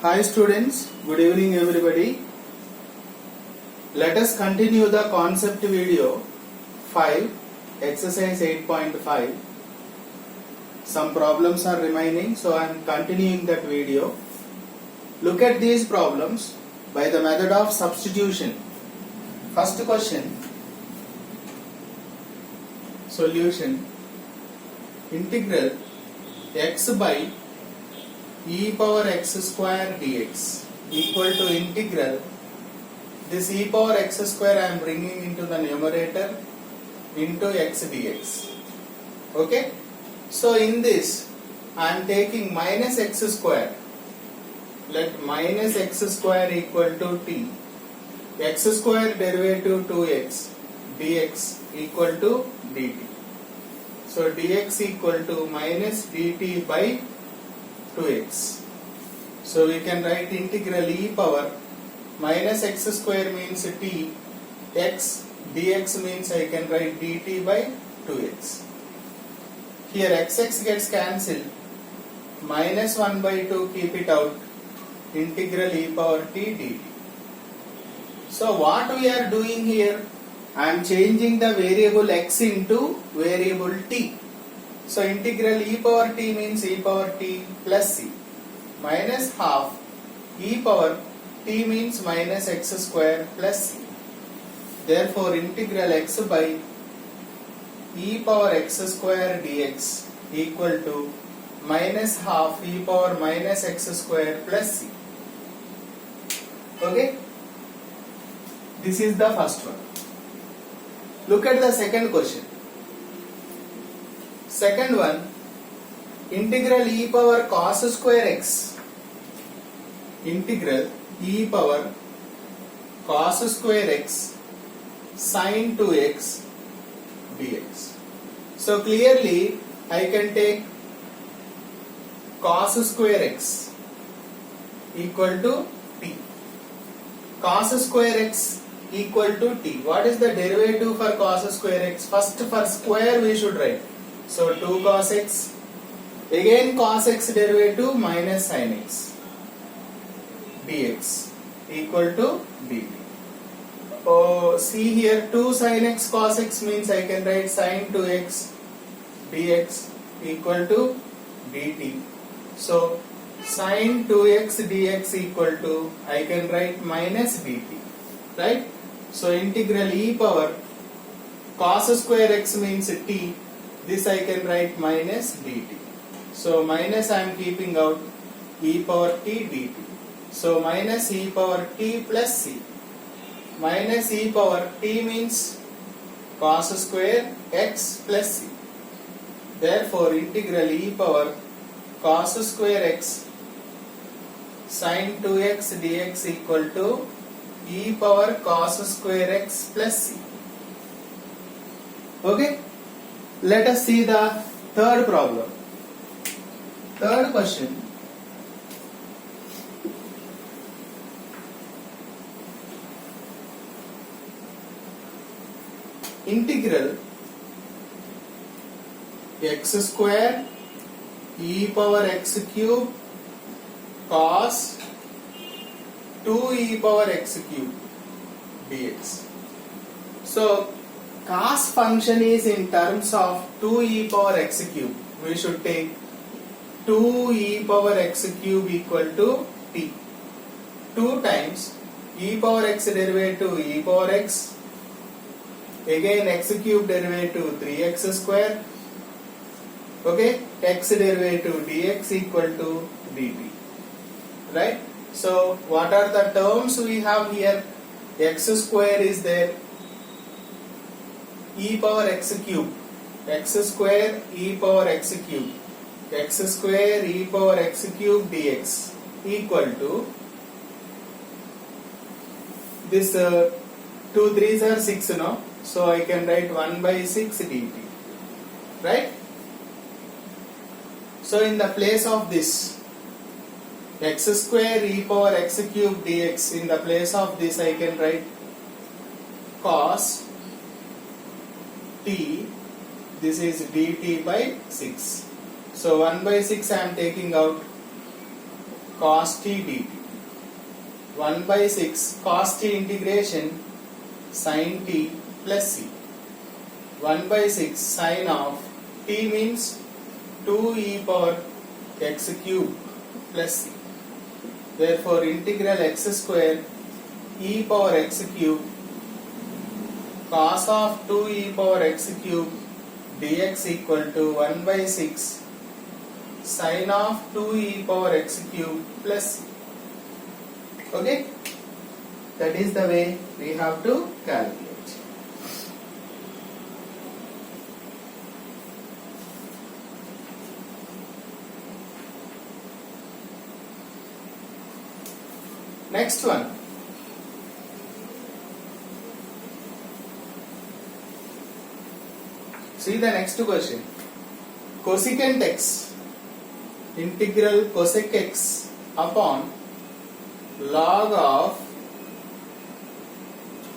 Hi students, good evening everybody. Let us continue the concept video 5, exercise 8.5. Some problems are remaining, so I am continuing that video. Look at these problems by the method of substitution. First question, solution, integral x by e power x square dx equal to integral, this e power x square I am bringing into the numerator, into x dx. Okay, so in this I am taking minus x square. Let minus x square equal to t, x square derivative 2x dx equal to dt. So dx equal to minus dt by 2x. So we can write integral e power minus x square means t, x dx means I can write dt by 2x. Here xx gets cancelled, minus 1 by 2 keep it out, integral e power t dt. So what we are doing here, I am changing the variable x into variable t. So integral e power t means e power t plus c, minus half e power t means minus x square plus c. Therefore integral x by e power x square dx equal to minus half e power minus x square plus c. Okay, this is the first one. Look at the second question. Second one, integral e power cos square x, integral e power cos square x sin 2x dx. So clearly I can take cos square x equal to t. Cos square x equal to t. What is the derivative for cos square x? First for square we should write. So 2 cos x, again cos x derivative minus sin x dx equal to dt. Oh, see here 2 sin x cos x means I can write sin 2x dx equal to dt. So sin 2x dx equal to I can write minus dt, right? So integral e power cos square x means t, this I can write minus dt. So minus I am keeping out e power t dt. So minus e power t plus c, minus e power t means cos square x plus c. Therefore integral e power cos square x sin 2x dx equal to e power cos square x plus c. Okay, let us see the third problem. Third question, integral x square e power x cube cos 2 e power x cube dx. So cos function is in terms of 2 e power x cube. We should take 2 e power x cube equal to t. 2 times e power x derivative e power x, again x cube derivative 3x square, okay, x derivative dx equal to dt, right? So what are the terms we have here? X square is there, e power x cube, x square e power x cube, x square e power x cube dx equal to this 2 3s are 6, no? So I can write 1 by 6 dt, right? So in the place of this x square e power x cube dx, in the place of this I can write cos t, this is dt by 6. So 1 by 6 I am taking out, cos t dt. 1 by 6 cos t integration sin t plus c. 1 by 6 sin of t means 2 e power x cube plus c. Therefore integral x square e power x cube cos of 2 e power x cube dx equal to 1 by 6 sin of 2 e power x cube plus c. Okay, that is the way we have to calculate. Next one. See the next question. Cosecant x, integral cosec x upon log of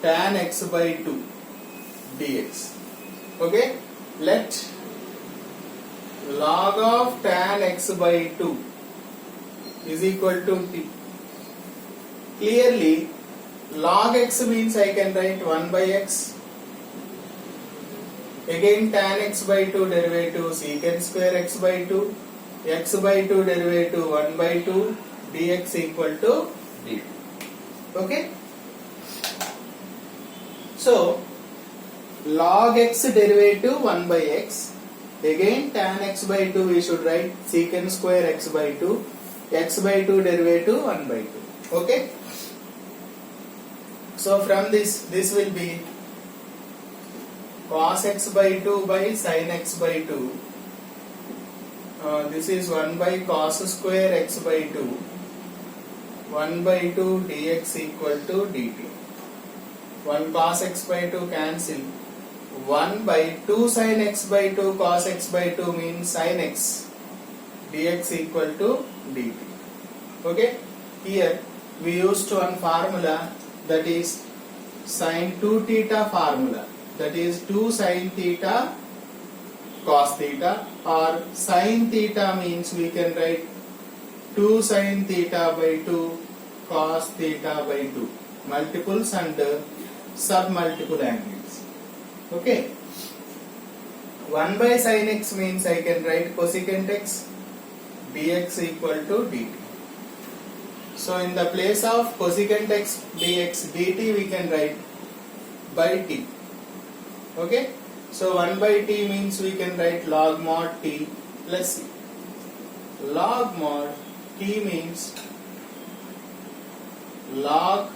tan x by 2 dx. Okay, let log of tan x by 2 is equal to t. Clearly log x means I can write 1 by x. Again tan x by 2 derivative secant square x by 2, x by 2 derivative 1 by 2 dx equal to dt. Okay, so log x derivative 1 by x, again tan x by 2 we should write secant square x by 2, x by 2 derivative 1 by 2. Okay, so from this will be cos x by 2 by sin x by 2. This is 1 by cos square x by 2, 1 by 2 dx equal to dt. 1 cos x by 2 cancel. 1 by 2 sin x by 2 cos x by 2 means sin x dx equal to dt. Okay, here we used one formula, that is sin 2 theta formula, that is 2 sin theta cos theta, or sin theta means we can write 2 sin theta by 2 cos theta by 2, multiples and submultiple angles. Okay, 1 by sin x means I can write cosecant x dx equal to dt. So in the place of cosecant x dx dt we can write by t. Okay, so 1 by t means we can write log mod t plus c. Log mod t means log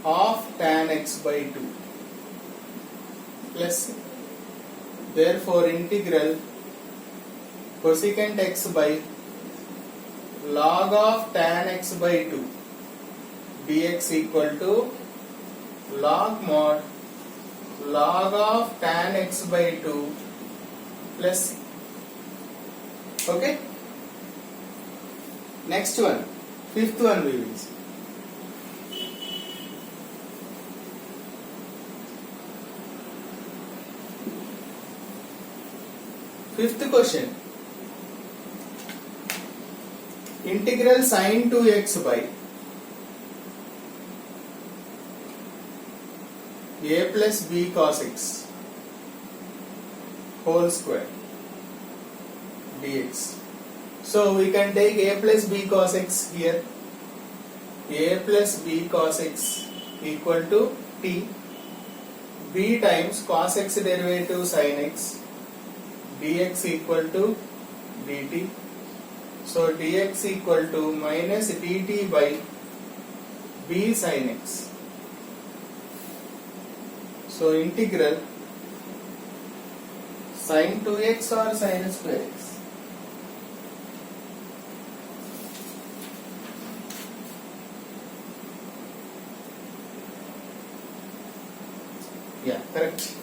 of tan x by 2 plus c. Therefore integral cosecant x by log of tan x by 2 dx equal to log mod log of tan x by 2 plus c. Okay, next one, fifth one we will see. Fifth question, integral sin 2x by a plus b cos x whole square dx. So we can take a plus b cos x here. A plus b cos x equal to t, b times cos x derivative sin x dx equal to dt. So dx equal to minus dt by b sin x. So integral sin 2x or sin square x. Yeah, correct.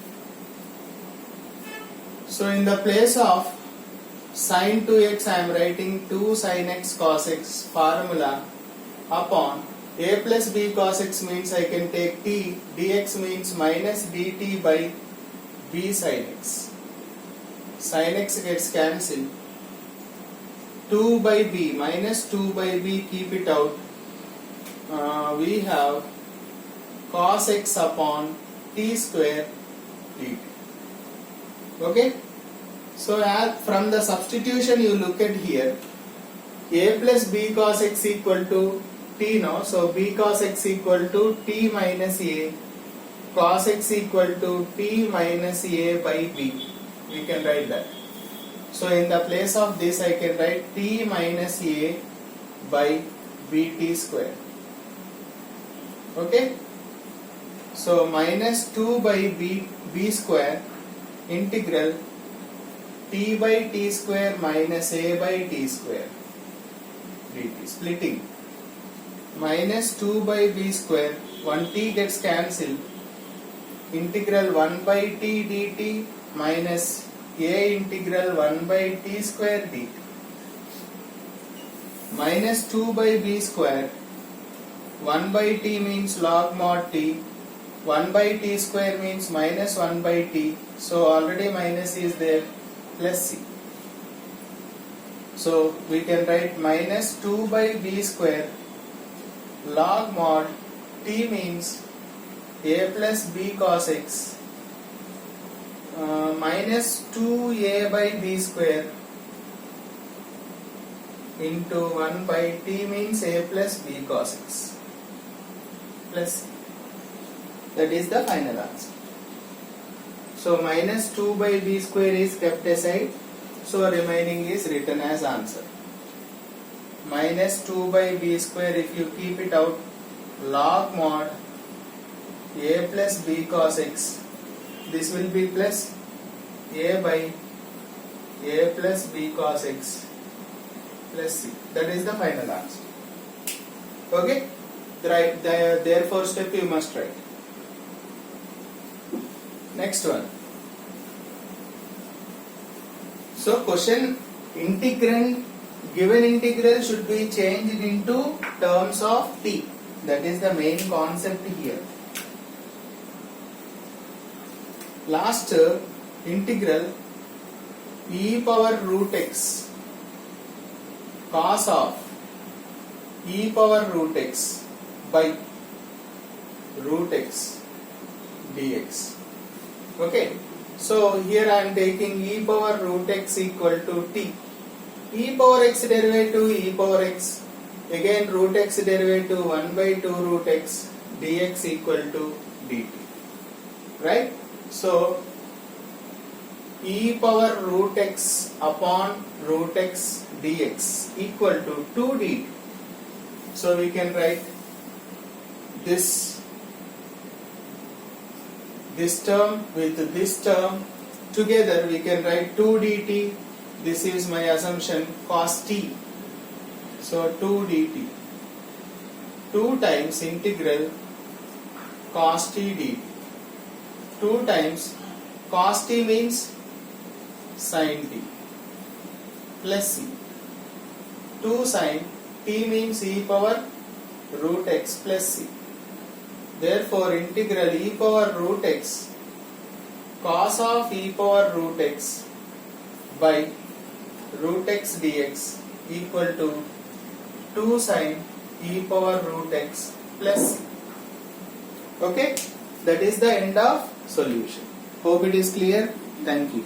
So in the place of sin 2x I am writing 2 sin x cos x formula upon a plus b cos x means I can take t, dx means minus dt by b sin x. Sin x gets cancelled. 2 by b, minus 2 by b, keep it out. We have cos x upon t square dt. Okay? So as from the substitution you look at here, a plus b cos x equal to t now. So b cos x equal to t minus a, cos x equal to t minus a by b. We can write that. So in the place of this I can write t minus a by bt square. Okay? So minus 2 by b square integral t by t square minus a by t square dt. Splitting. Minus 2 by b square, 1t gets cancelled. Integral 1 by t dt minus a integral 1 by t square dt. Minus 2 by b square, 1 by t means log mod t, 1 by t square means minus 1 by t, so already minus is there, plus c. So we can write minus 2 by b square log mod t means a plus b cos x minus 2a by b square into 1 by t means a plus b cos x plus c. That is the final answer. So minus 2 by b square is kept aside, so remaining is written as answer. Minus 2 by b square, if you keep it out, log mod a plus b cos x, this will be plus a by a plus b cos x plus c. That is the final answer. Okay? Therefore step you must write. Next one. So question, integrand, given integral should be changed into terms of t. That is the main concept here. Last integral e power root x cos of e power root x by root x dx. Okay, so here I am taking e power root x equal to t. E power x derivative e power x, again root x derivative 1 by 2 root x dx equal to dt. Right? So e power root x upon root x dx equal to 2 dt. So we can write this term with this term together, we can write 2 dt. This is my assumption, cos t. So 2 dt, 2 times integral cos t dt. 2 times cos t means sin t plus c. 2 sin t means e power root x plus c. Therefore integral e power root x cos of e power root x by root x dx equal to 2 sin e power root x plus c. Okay, that is the end of solution. Hope it is clear. Thank you.